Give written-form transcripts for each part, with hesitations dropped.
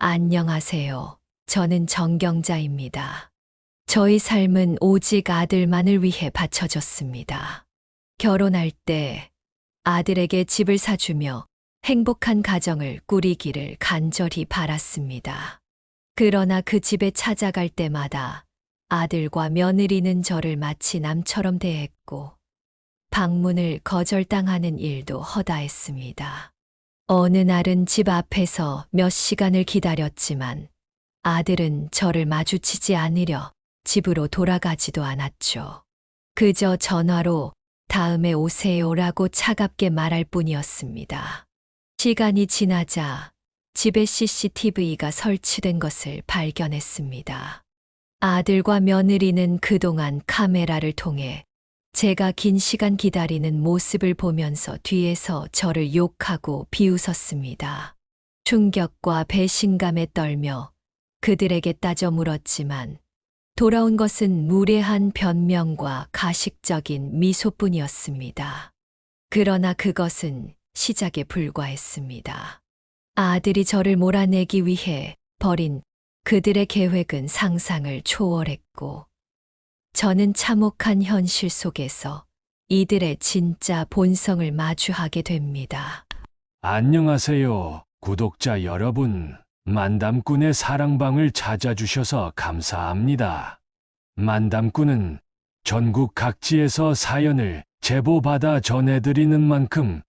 안녕하세요. 저는 정경자입니다. 저희 삶은 오직 아들만을 위해 바쳐졌습니다. 결혼할 때 아들에게 집을 사주며 행복한 가정을 꾸리기를 간절히 바랐습니다. 그러나 그 집에 찾아갈 때마다 아들과 며느리는 저를 마치 남처럼 대했고 방문을 거절당하는 일도 허다했습니다. 어느 날은 집 앞에서 몇 시간을 기다렸지만 아들은 저를 마주치지 않으려 집으로 돌아가지도 않았죠. 그저 전화로 다음에 오세요라고 차갑게 말할 뿐이었습니다. 시간이 지나자 집에 CCTV가 설치된 것을 발견했습니다. 아들과 며느리는 그동안 카메라를 통해 제가 긴 시간 기다리는 모습을 보면서 뒤에서 저를 욕하고 비웃었습니다. 충격과 배신감에 떨며 그들에게 따져 물었지만 돌아온 것은 무례한 변명과 가식적인 미소뿐이었습니다. 그러나 그것은 시작에 불과했습니다. 아들이 저를 몰아내기 위해 벌인 그들의 계획은 상상을 초월했고 저는 참혹한 현실 속에서 이들의 진짜 본성을 마주하게 됩니다. 안녕하세요, 구독자 여러분. 만담꾼의 사랑방을 찾아주셔서 감사합니다. 만담꾼은 전국 각지에서 사연을 제보받아 전해드리는 만큼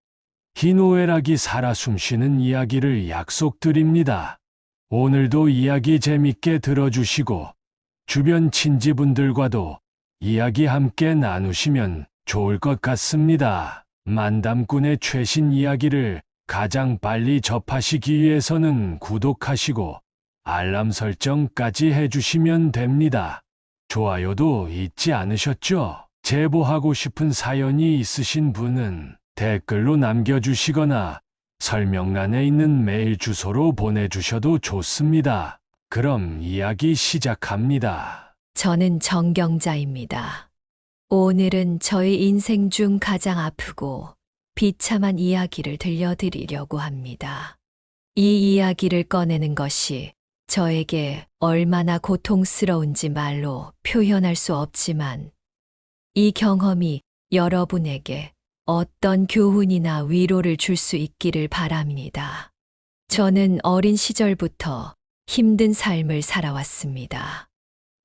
희노애락이 살아 숨쉬는 이야기를 약속드립니다. 오늘도 이야기 재밌게 들어주시고 주변 친지분들과도 이야기 함께 나누시면 좋을 것 같습니다. 만담꾼의 최신 이야기를 가장 빨리 접하시기 위해서는 구독하시고 알람 설정까지 해주시면 됩니다. 좋아요도 잊지 않으셨죠? 제보하고 싶은 사연이 있으신 분은 댓글로 남겨주시거나 설명란에 있는 메일 주소로 보내주셔도 좋습니다. 그럼 이야기 시작합니다. 저는 정경자입니다. 오늘은 저의 인생 중 가장 아프고 비참한 이야기를 들려드리려고 합니다. 이 이야기를 꺼내는 것이 저에게 얼마나 고통스러운지 말로 표현할 수 없지만 이 경험이 여러분에게 어떤 교훈이나 위로를 줄 수 있기를 바랍니다. 저는 어린 시절부터 힘든 삶을 살아왔습니다.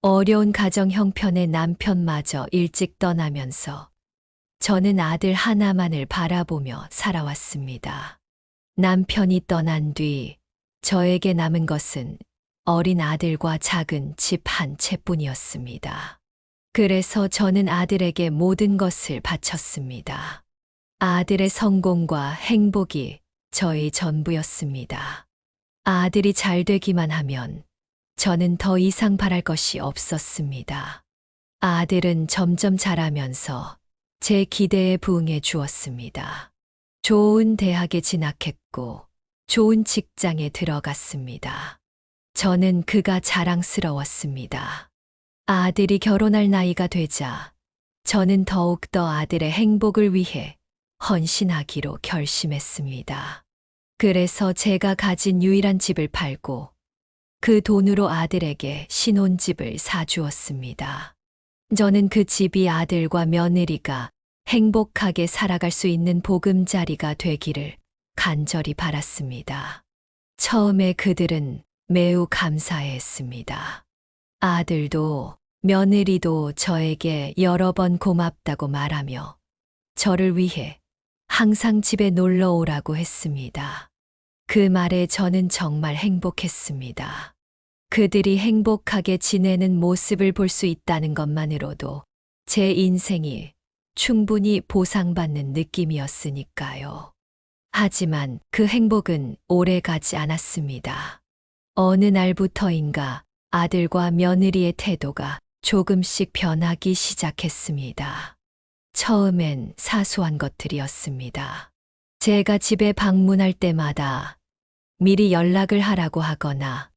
어려운 가정 형편의 남편마저 일찍 떠나면서 저는 아들 하나만을 바라보며 살아왔습니다. 남편이 떠난 뒤 저에게 남은 것은 어린 아들과 작은 집 한 채뿐이었습니다. 그래서 저는 아들에게 모든 것을 바쳤습니다. 아들의 성공과 행복이 저의 전부였습니다. 아들이 잘 되기만 하면 저는 더 이상 바랄 것이 없었습니다. 아들은 점점 자라면서 제 기대에 부응해 주었습니다. 좋은 대학에 진학했고 좋은 직장에 들어갔습니다. 저는 그가 자랑스러웠습니다. 아들이 결혼할 나이가 되자 저는 더욱더 아들의 행복을 위해 헌신하기로 결심했습니다. 그래서 제가 가진 유일한 집을 팔고 그 돈으로 아들에게 신혼집을 사주었습니다. 저는 그 집이 아들과 며느리가 행복하게 살아갈 수 있는 보금자리가 되기를 간절히 바랐습니다. 처음에 그들은 매우 감사해했습니다. 아들도 며느리도 저에게 여러 번 고맙다고 말하며 저를 위해 항상 집에 놀러 오라고 했습니다. 그 말에 저는 정말 행복했습니다. 그들이 행복하게 지내는 모습을 볼 수 있다는 것만으로도 제 인생이 충분히 보상받는 느낌이었으니까요. 하지만 그 행복은 오래 가지 않았습니다. 어느 날부터인가 아들과 며느리의 태도가 조금씩 변하기 시작했습니다. 처음엔 사소한 것들이었습니다. 제가 집에 방문할 때마다 미리 연락을 하라고 하거나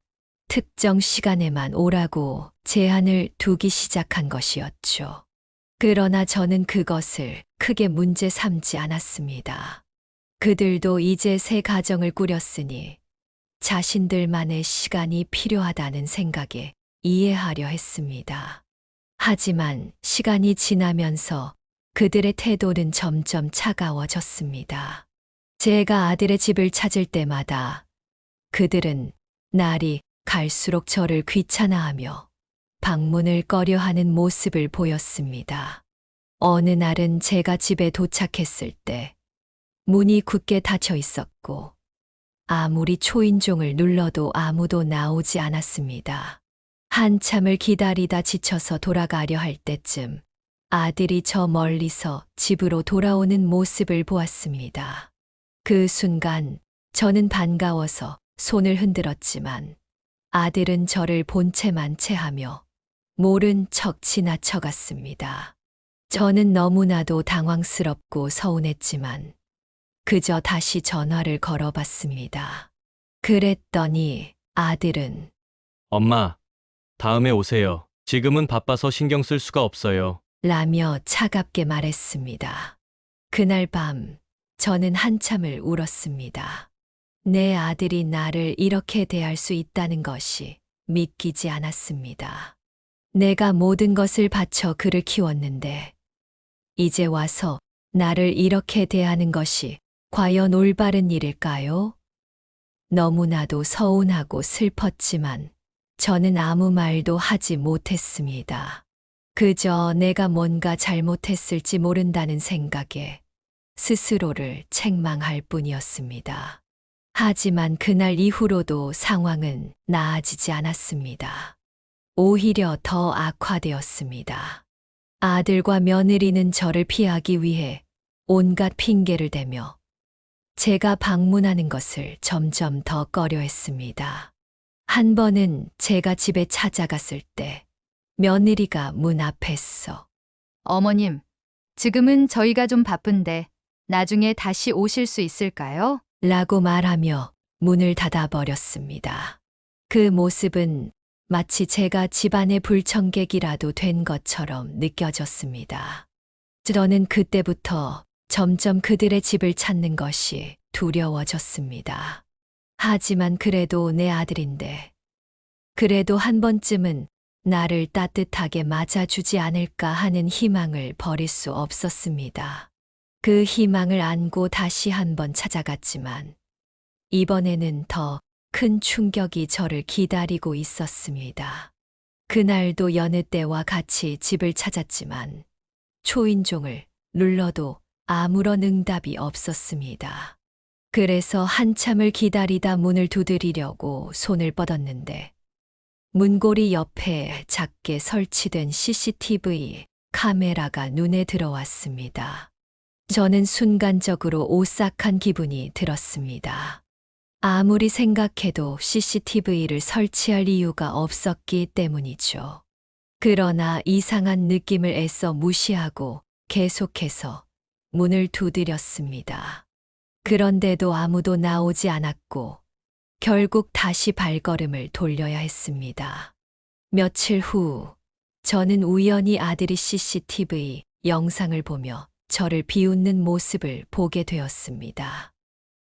특정 시간에만 오라고 제한을 두기 시작한 것이었죠. 그러나 저는 그것을 크게 문제 삼지 않았습니다. 그들도 이제 새 가정을 꾸렸으니 자신들만의 시간이 필요하다는 생각에 이해하려 했습니다. 하지만 시간이 지나면서 그들의 태도는 점점 차가워졌습니다. 제가 아들의 집을 찾을 때마다 그들은 날이 갈수록 저를 귀찮아하며 방문을 꺼려하는 모습을 보였습니다. 어느 날은 제가 집에 도착했을 때 문이 굳게 닫혀 있었고 아무리 초인종을 눌러도 아무도 나오지 않았습니다. 한참을 기다리다 지쳐서 돌아가려 할 때쯤 아들이 저 멀리서 집으로 돌아오는 모습을 보았습니다. 그 순간 저는 반가워서 손을 흔들었지만 아들은 저를 본 채만 체하며 모른 척 지나쳐갔습니다. 저는 너무나도 당황스럽고 서운했지만 그저 다시 전화를 걸어봤습니다. 그랬더니 아들은 엄마, 다음에 오세요. 지금은 바빠서 신경 쓸 수가 없어요. 라며 차갑게 말했습니다. 그날 밤 저는 한참을 울었습니다. 내 아들이 나를 이렇게 대할 수 있다는 것이 믿기지 않았습니다. 내가 모든 것을 바쳐 그를 키웠는데 이제 와서 나를 이렇게 대하는 것이 과연 올바른 일일까요? 너무나도 서운하고 슬펐지만 저는 아무 말도 하지 못했습니다. 그저 내가 뭔가 잘못했을지 모른다는 생각에 스스로를 책망할 뿐이었습니다. 하지만 그날 이후로도 상황은 나아지지 않았습니다. 오히려 더 악화되었습니다. 아들과 며느리는 저를 피하기 위해 온갖 핑계를 대며 제가 방문하는 것을 점점 더 꺼려했습니다. 한 번은 제가 집에 찾아갔을 때 며느리가 문 앞에서 어머님, 지금은 저희가 좀 바쁜데 나중에 다시 오실 수 있을까요? 라고 말하며 문을 닫아버렸습니다. 그 모습은 마치 제가 집안의 불청객이라도 된 것처럼 느껴졌습니다. 저는 그때부터 점점 그들의 집을 찾는 것이 두려워졌습니다. 하지만 그래도 내 아들인데, 그래도 한 번쯤은 나를 따뜻하게 맞아주지 않을까 하는 희망을 버릴 수 없었습니다. 그 희망을 안고 다시 한번 찾아갔지만 이번에는 더 큰 충격이 저를 기다리고 있었습니다. 그날도 여느 때와 같이 집을 찾았지만 초인종을 눌러도 아무런 응답이 없었습니다. 그래서 한참을 기다리다 문을 두드리려고 손을 뻗었는데 문고리 옆에 작게 설치된 CCTV 카메라가 눈에 들어왔습니다. 저는 순간적으로 오싹한 기분이 들었습니다. 아무리 생각해도 CCTV를 설치할 이유가 없었기 때문이죠. 그러나 이상한 느낌을 애써 무시하고 계속해서 문을 두드렸습니다. 그런데도 아무도 나오지 않았고 결국 다시 발걸음을 돌려야 했습니다. 며칠 후 저는 우연히 아들이 CCTV 영상을 보며 저를 비웃는 모습을 보게 되었습니다.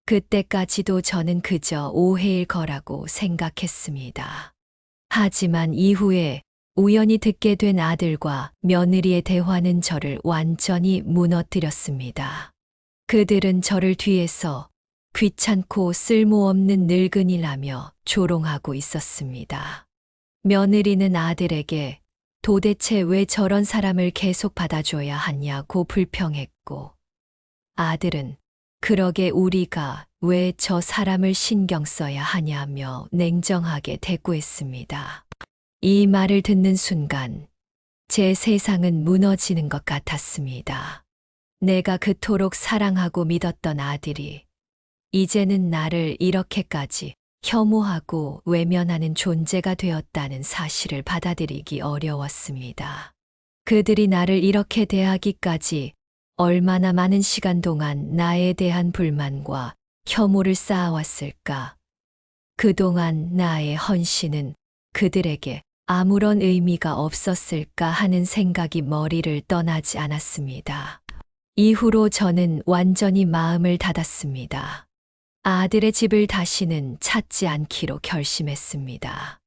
그때까지도 저는 그저 오해일 거라고 생각했습니다. 하지만 이후에 우연히 듣게 된 아들과 며느리의 대화는 저를 완전히 무너뜨렸습니다. 그들은 저를 뒤에서 귀찮고 쓸모없는 늙은이라며 조롱하고 있었습니다. 며느리는 아들에게 도대체 왜 저런 사람을 계속 받아줘야 하냐고 불평했고, 아들은 그러게 우리가 왜 저 사람을 신경 써야 하냐며 냉정하게 대꾸했습니다. 이 말을 듣는 순간 제 세상은 무너지는 것 같았습니다. 내가 그토록 사랑하고 믿었던 아들이 이제는 나를 이렇게까지 혐오하고 외면하는 존재가 되었다는 사실을 받아들이기 어려웠습니다. 그들이 나를 이렇게 대하기까지 얼마나 많은 시간 동안 나에 대한 불만과 혐오를 쌓아왔을까? 그동안 나의 헌신은 그들에게 아무런 의미가 없었을까 하는 생각이 머리를 떠나지 않았습니다. 이후로 저는 완전히 마음을 닫았습니다. 아들의 집을 다시는 찾지 않기로 결심했습니다.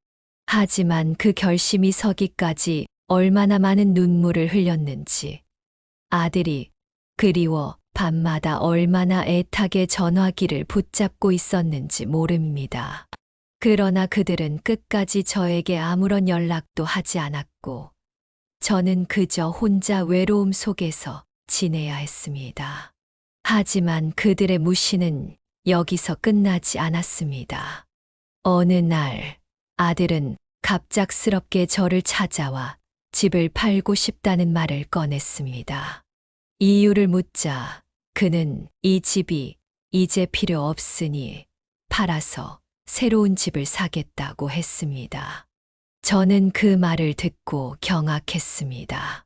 하지만 그 결심이 서기까지 얼마나 많은 눈물을 흘렸는지, 아들이 그리워 밤마다 얼마나 애타게 전화기를 붙잡고 있었는지 모릅니다. 그러나 그들은 끝까지 저에게 아무런 연락도 하지 않았고, 저는 그저 혼자 외로움 속에서 지내야 했습니다. 하지만 그들의 무시는 여기서 끝나지 않았습니다. 어느 날 아들은 갑작스럽게 저를 찾아와 집을 팔고 싶다는 말을 꺼냈습니다. 이유를 묻자 그는 이 집이 이제 필요 없으니 팔아서 새로운 집을 사겠다고 했습니다. 저는 그 말을 듣고 경악했습니다.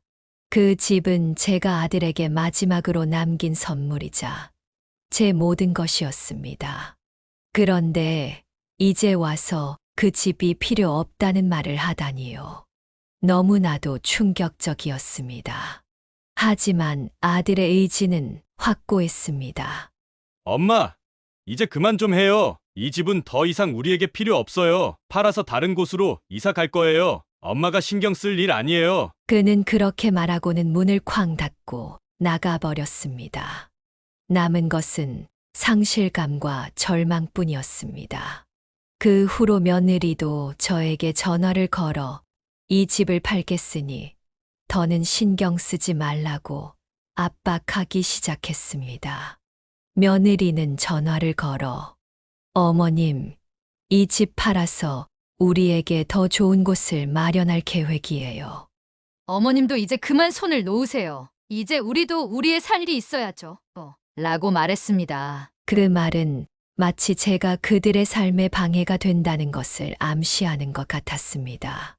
그 집은 제가 아들에게 마지막으로 남긴 선물이자 제 모든 것이었습니다. 그런데 이제 와서 그 집이 필요 없다는 말을 하다니요. 너무나도 충격적이었습니다. 하지만 아들의 의지는 확고했습니다. 엄마, 이제 그만 좀 해요. 이 집은 더 이상 우리에게 필요 없어요. 팔아서 다른 곳으로 이사 갈 거예요. 엄마가 신경 쓸 일 아니에요. 그는 그렇게 말하고는 문을 쾅 닫고 나가버렸습니다. 남은 것은 상실감과 절망뿐이었습니다. 그 후로 며느리도 저에게 전화를 걸어 이 집을 팔겠으니 더는 신경 쓰지 말라고 압박하기 시작했습니다. 며느리는 전화를 걸어 어머님, 이 집 팔아서 우리에게 더 좋은 곳을 마련할 계획이에요. 어머님도 이제 그만 손을 놓으세요. 이제 우리도 우리의 살 일이 있어야죠. 라고 말했습니다. 그 말은 마치 제가 그들의 삶에 방해가 된다는 것을 암시하는 것 같았습니다.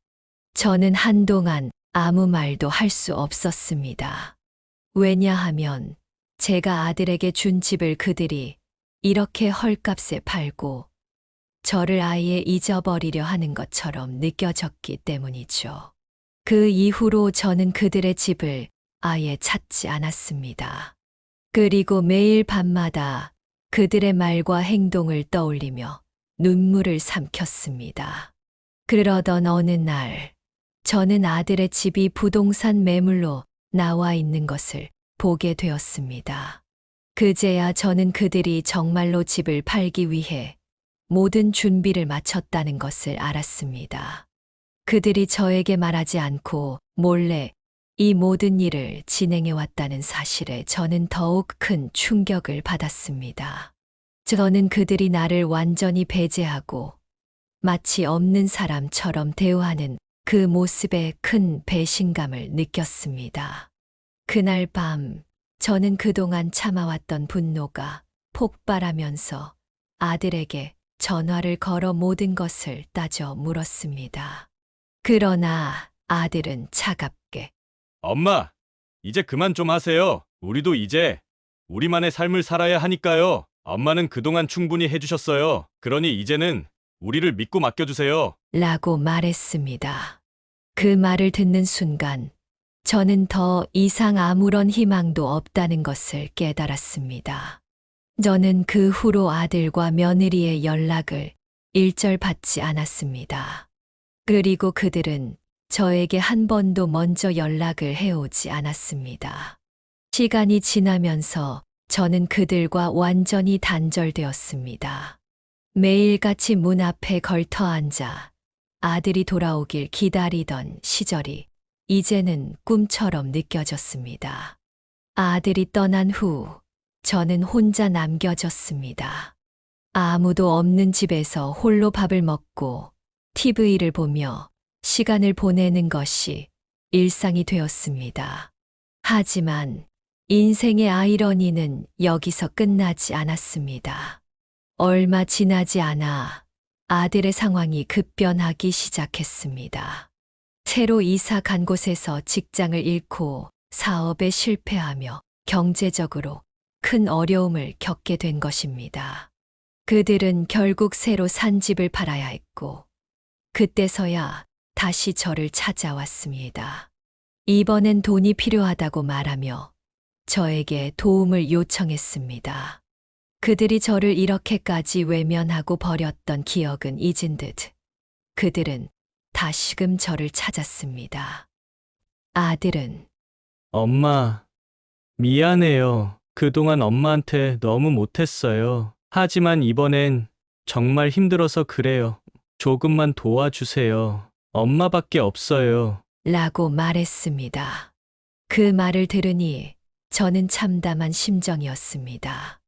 저는 한동안 아무 말도 할 수 없었습니다. 왜냐하면 제가 아들에게 준 집을 그들이 이렇게 헐값에 팔고 저를 아예 잊어버리려 하는 것처럼 느껴졌기 때문이죠. 그 이후로 저는 그들의 집을 아예 찾지 않았습니다. 그리고 매일 밤마다 그들의 말과 행동을 떠올리며 눈물을 삼켰습니다. 그러던 어느 날, 저는 아들의 집이 부동산 매물로 나와 있는 것을 보게 되었습니다. 그제야 저는 그들이 정말로 집을 팔기 위해 모든 준비를 마쳤다는 것을 알았습니다. 그들이 저에게 말하지 않고 몰래 이 모든 일을 진행해 왔다는 사실에 저는 더욱 큰 충격을 받았습니다. 저는 그들이 나를 완전히 배제하고 마치 없는 사람처럼 대우하는 그 모습에 큰 배신감을 느꼈습니다. 그날 밤 저는 그동안 참아왔던 분노가 폭발하면서 아들에게 전화를 걸어 모든 것을 따져 물었습니다. 그러나 아들은 차갑게 엄마, 이제 그만 좀 하세요. 우리도 이제 우리만의 삶을 살아야 하니까요. 엄마는 그동안 충분히 해주셨어요. 그러니 이제는 우리를 믿고 맡겨주세요. 라고 말했습니다. 그 말을 듣는 순간 저는 더 이상 아무런 희망도 없다는 것을 깨달았습니다. 저는 그 후로 아들과 며느리의 연락을 일절 받지 않았습니다. 그리고 그들은 저에게 한 번도 먼저 연락을 해오지 않았습니다. 시간이 지나면서 저는 그들과 완전히 단절되었습니다. 매일같이 문 앞에 걸터 앉아 아들이 돌아오길 기다리던 시절이 이제는 꿈처럼 느껴졌습니다. 아들이 떠난 후 저는 혼자 남겨졌습니다. 아무도 없는 집에서 홀로 밥을 먹고 TV를 보며 시간을 보내는 것이 일상이 되었습니다. 하지만 인생의 아이러니는 여기서 끝나지 않았습니다. 얼마 지나지 않아 아들의 상황이 급변하기 시작했습니다. 새로 이사 간 곳에서 직장을 잃고 사업에 실패하며 경제적으로 큰 어려움을 겪게 된 것입니다. 그들은 결국 새로 산 집을 팔아야 했고, 그때서야 다시 저를 찾아왔습니다. 이번엔 돈이 필요하다고 말하며 저에게 도움을 요청했습니다. 그들이 저를 이렇게까지 외면하고 버렸던 기억은 잊은 듯 그들은 다시금 저를 찾았습니다. 아들은 엄마, 미안해요. 그동안 엄마한테 너무 못했어요. 하지만 이번엔 정말 힘들어서 그래요. 조금만 도와주세요. 엄마밖에 없어요. 라고 말했습니다. 그 말을 들으니 저는 참담한 심정이었습니다.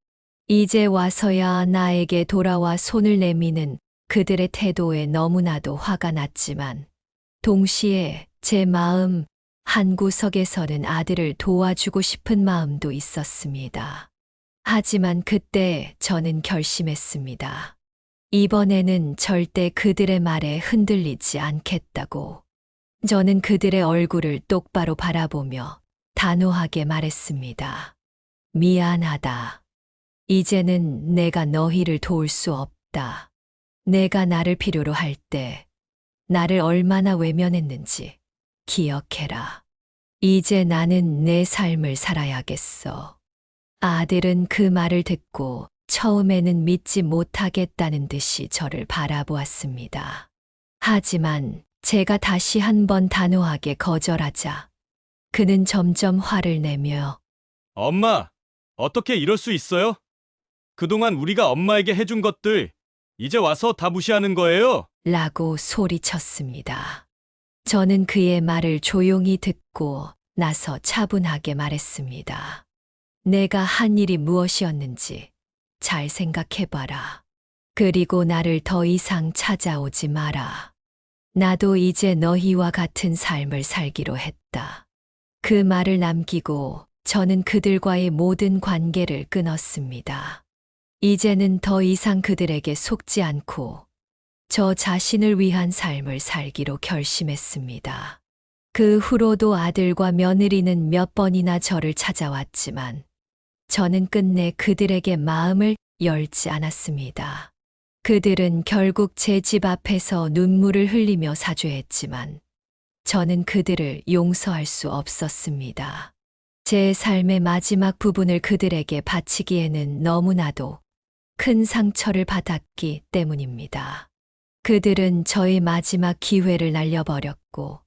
이제 와서야 나에게 돌아와 손을 내미는 그들의 태도에 너무나도 화가 났지만 동시에 제 마음 한구석에서는 아들을 도와주고 싶은 마음도 있었습니다. 하지만 그때 저는 결심했습니다. 이번에는 절대 그들의 말에 흔들리지 않겠다고. 저는 그들의 얼굴을 똑바로 바라보며 단호하게 말했습니다. 미안하다. 이제는 내가 너희를 도울 수 없다. 내가 나를 필요로 할 때 나를 얼마나 외면했는지 기억해라. 이제 나는 내 삶을 살아야겠어. 아들은 그 말을 듣고 처음에는 믿지 못하겠다는 듯이 저를 바라보았습니다. 하지만 제가 다시 한번 단호하게 거절하자 그는 점점 화를 내며 엄마, 어떻게 이럴 수 있어요? 그동안 우리가 엄마에게 해준 것들 이제 와서 다 무시하는 거예요? 라고 소리쳤습니다. 저는 그의 말을 조용히 듣고 나서 차분하게 말했습니다. 내가 한 일이 무엇이었는지 잘 생각해봐라. 그리고 나를 더 이상 찾아오지 마라. 나도 이제 너희와 같은 삶을 살기로 했다. 그 말을 남기고 저는 그들과의 모든 관계를 끊었습니다. 이제는 더 이상 그들에게 속지 않고 저 자신을 위한 삶을 살기로 결심했습니다. 그 후로도 아들과 며느리는 몇 번이나 저를 찾아왔지만 저는 끝내 그들에게 마음을 열지 않았습니다. 그들은 결국 제 집 앞에서 눈물을 흘리며 사죄했지만 저는 그들을 용서할 수 없었습니다. 제 삶의 마지막 부분을 그들에게 바치기에는 너무나도 큰 상처를 받았기 때문입니다. 그들은 저의 마지막 기회를 날려버렸고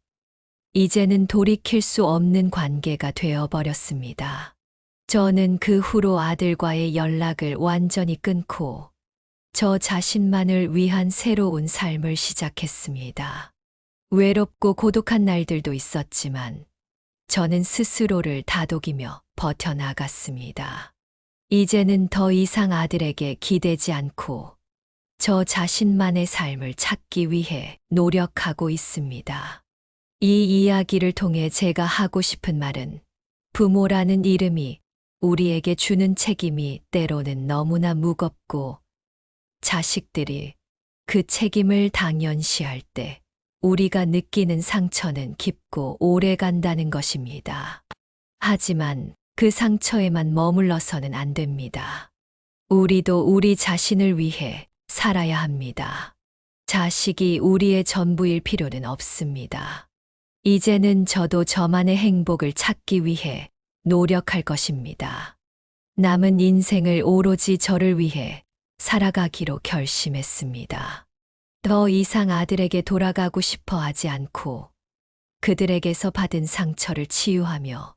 이제는 돌이킬 수 없는 관계가 되어버렸습니다. 저는 그 후로 아들과의 연락을 완전히 끊고 저 자신만을 위한 새로운 삶을 시작했습니다. 외롭고 고독한 날들도 있었지만 저는 스스로를 다독이며 버텨나갔습니다. 이제는 더 이상 아들에게 기대지 않고 저 자신만의 삶을 찾기 위해 노력하고 있습니다. 이 이야기를 통해 제가 하고 싶은 말은 부모라는 이름이 우리에게 주는 책임이 때로는 너무나 무겁고 자식들이 그 책임을 당연시할 때 우리가 느끼는 상처는 깊고 오래 간다는 것입니다. 하지만 그 상처에만 머물러서는 안 됩니다. 우리도 우리 자신을 위해 살아야 합니다. 자식이 우리의 전부일 필요는 없습니다. 이제는 저도 저만의 행복을 찾기 위해 노력할 것입니다. 남은 인생을 오로지 저를 위해 살아가기로 결심했습니다. 더 이상 아들에게 돌아가고 싶어 하지 않고 그들에게서 받은 상처를 치유하며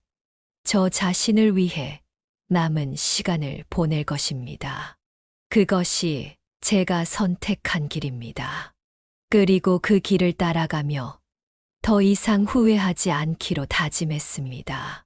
저 자신을 위해 남은 시간을 보낼 것입니다. 그것이 제가 선택한 길입니다. 그리고 그 길을 따라가며 더 이상 후회하지 않기로 다짐했습니다.